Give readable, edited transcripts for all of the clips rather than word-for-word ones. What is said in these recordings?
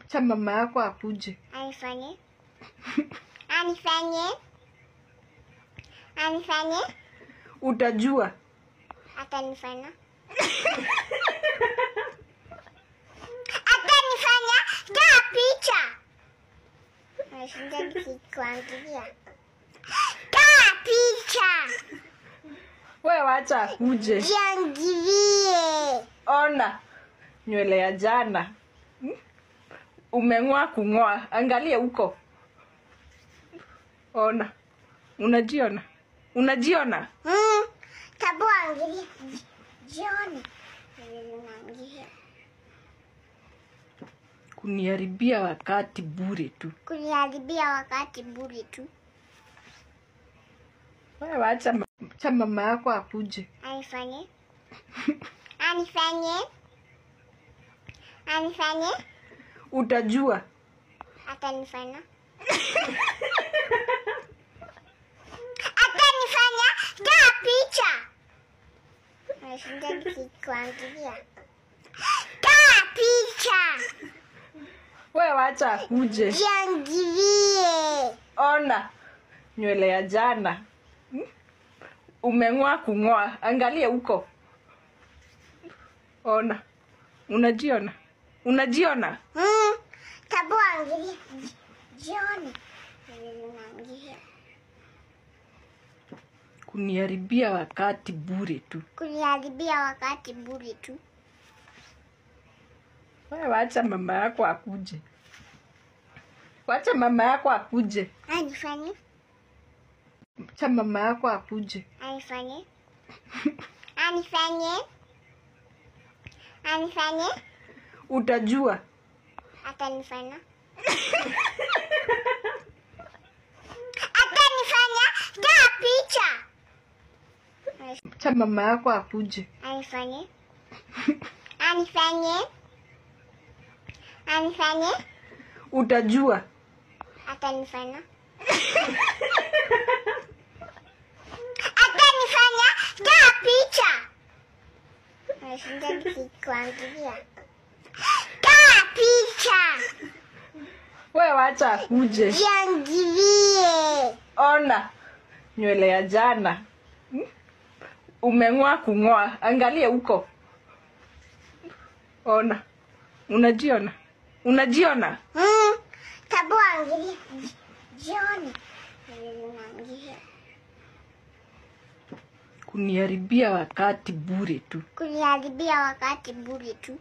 Cha mama yako akuje. Anifanye. Anifanye. Anifanye. Utajua. Atanifanya. Atanifanya. Toa picha. Nashinda nikikuangalia. Toa picha. Wewe wacha akuje. Jiangalie. Ona. Nywele ya jana. Umeng'oa kung'oa. Angalia huko. Ona. Unajiona? Unajiona? Tabu angalia. Jioni. Unaangalia. Kuniharibia wakati bure tu. Kuniharibia wakati bure tu. Wewe wacha cha mama yako akuje. Anifanye. Anifanye. Anifanye. Utajua. Atanifanya. Atanifanya. Toa picha. Nashinda nikikuangalia. Toa picha. Wewe wacha akuje. Jiangalie. Ona. Nywele ya jana. Umeng'oa kung'oa. Angalia huko. Ona. Unajiona? Unajiona? Tabu angalia. Jioni. Unaangalia. Kuniharibia wakati bure tu. Kuniharibia wakati bure tu. Wewe wacha mama yako akuje. Wacha mama yako akuje. Anifanye. Cha mama yako akuje. Anifanye. Anifanye. Anifanye. Utajua. Atanifanya. Atanifanya. Toa picha. Cha mama yako akuje. Anifanye. Anifanye. Anifanye. Utajua. Atanifanya. Atanifanya. Toa picha. Nashinda nikikuangalia. Toa picha. Wewe wacha akuje. Jiangalie. Ona. Nywele ya jana. Umeng'oa kung'oa. Angalia huko. Ona. Unajiona? Unajiona? Tabu angalia. Jioni. Unaangalia. Kuniharibia wakati bure tu. Kuniharibia wakati bure tu.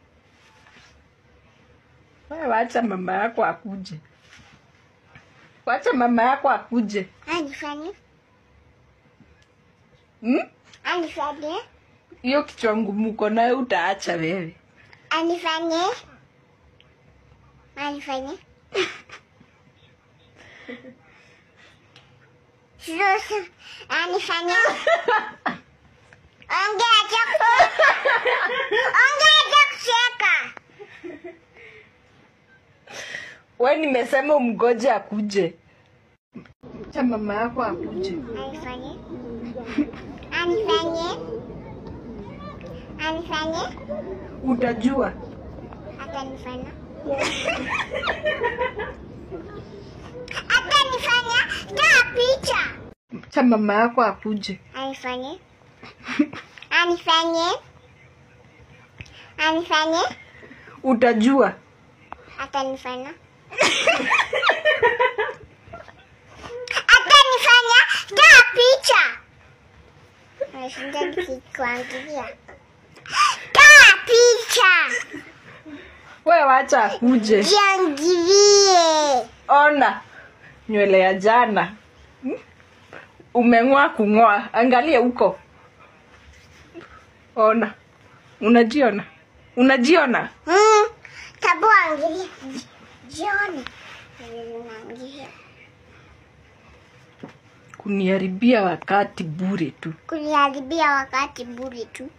Wewe wacha mama yako akuje. Wacha mama yako akuje. Anifanye. Anifanye. Hiyo kichwa ngumu uko nayo utaacha wewe. Anifanye. Anifanye. Sasa anifanye. Ongea kucheka. Wewe nimesema umgoje akuje. Cha mama yako akuje. Anifanye. Anifanye. Anifanye. Utajua. Atanifanya. Atanifanya. Toa picha. Cha mama yako akuje. Anifanye. Anifanye. Anifanye. Utajua. Atanifanya. Atanifanya. Toa picha. Nashinda nikikuangalia. Toa picha. Wewe wacha akuje. Jiangalie. Ona. Nywele ya jana. Umeng'oa kung'oa. Angalia huko. Ona. Unajiona? Unajiona? Tabu angalia. Jioni. Unaangalia. Kuniharibia wakati bure tu. Kuniharibia wakati bure tu.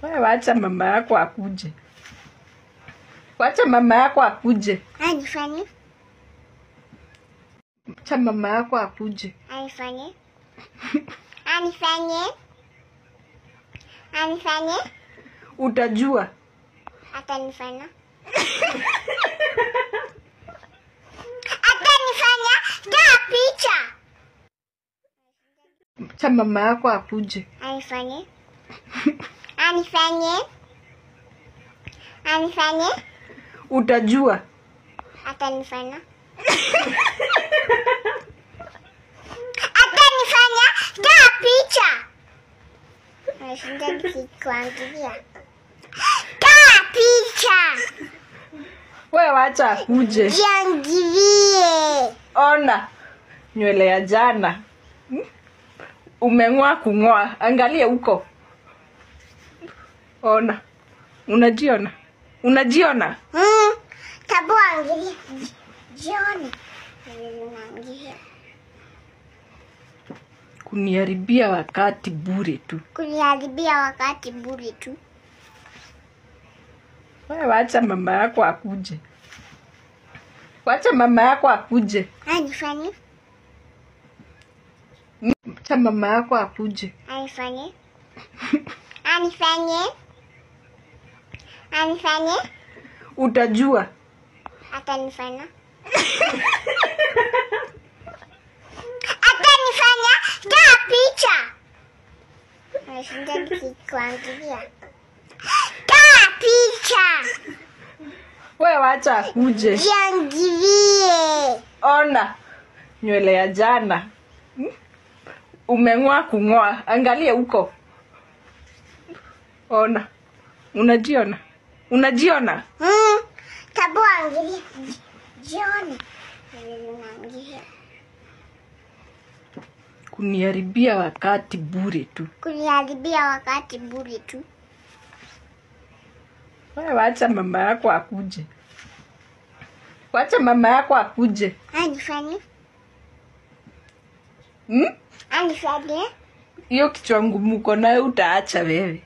Wewe wacha mama yako akuje. Wacha mama yako akuje. Anifanye. Cha mama yako akuje. Anifanye. Anifanye. Anifanye. Utajua. Atanifanya. Atanifanya toa picha. Acha mama yako akuje. Anifanye. Anifanye. Anifanye. Utajua. Atanifanya. Atanifanya toa picha. Nashinda nikikuangalia. Toa picha. Wewe wacha akuje. Jiangalie. Ona nywele ya jana. Umeng'oa kung'oa. Angalia huko. Ona. Unajiona? Unajiona? Tabu angalia. Jioni. Naangalia. Kuniharibia wakati bure tu. Kuniharibia wakati bure tu. Wewe wacha mama yako akuje. Wacha mama yako akuje. Anifanye. Acha mama yako akuje. Anifanye. Anifanye. Anifanye. Utajua. Atanifanya. Atanifanya toa picha. Nashinda nikikuangalia. Toa picha. Wewe wacha akuje. Jiangalie. Ona nywele ya jana. Umeng'oa kung'oa. Angalia huko. Ona. Unajiona? Unajiona? Tabu angalia. Jioni. Naangalia. Kuniharibia wakati bure tu. Kuniharibia wakati bure tu. Wewe wacha mama yako akuje. Wacha mama yako akuje. Anifanye. Anifanye. Hiyo kichwa ngumu uko nayo utaacha wewe.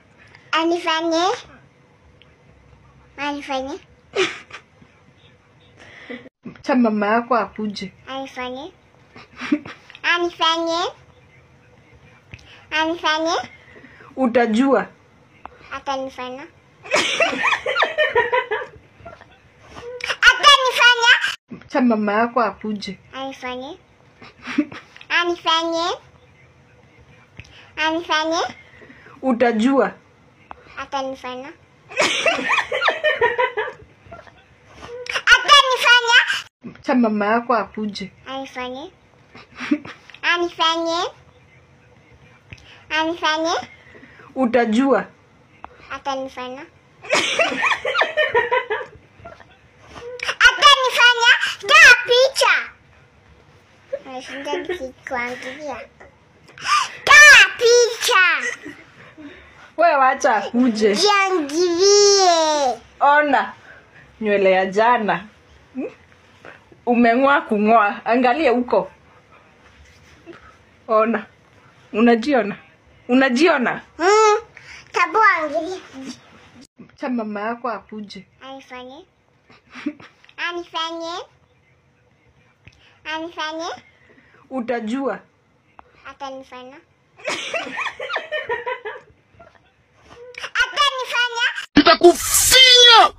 Anifanye. Anifanye. Acha mama yako akuje. Anifanye. Anifanye. Anifanye. Utajua. Atanifanya. Atanifanya. Acha mama yako akuje. Anifanye. Anifanye. Anifanye. Utajua. Atanifanya. Atanifanya. Acha mama yako akuje. Anifanye. Anifanye. Anifanye. Utajua. Atanifanya. Atanifanya toa picha. Nashinda nikikuangalia. Toa picha. Wewe wacha akuje. Jiangalie. Ona nywele ya jana. Umeng'oa kung'oa. Angalia huko. Ona. Unajiona? Unajiona? Tabu angalia. Acha mama yako akuje. Anifanye. Anifanye. Anifanye. Utajua. Atanifanya. Atanifanya. Nitakufinya!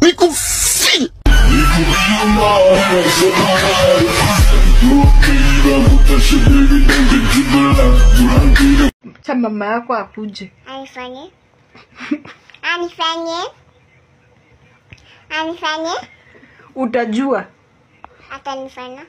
Nikufinya! Acha mama yako akuje. Anifanye. Anifanye. Anifanye. Utajua. Atanifanya.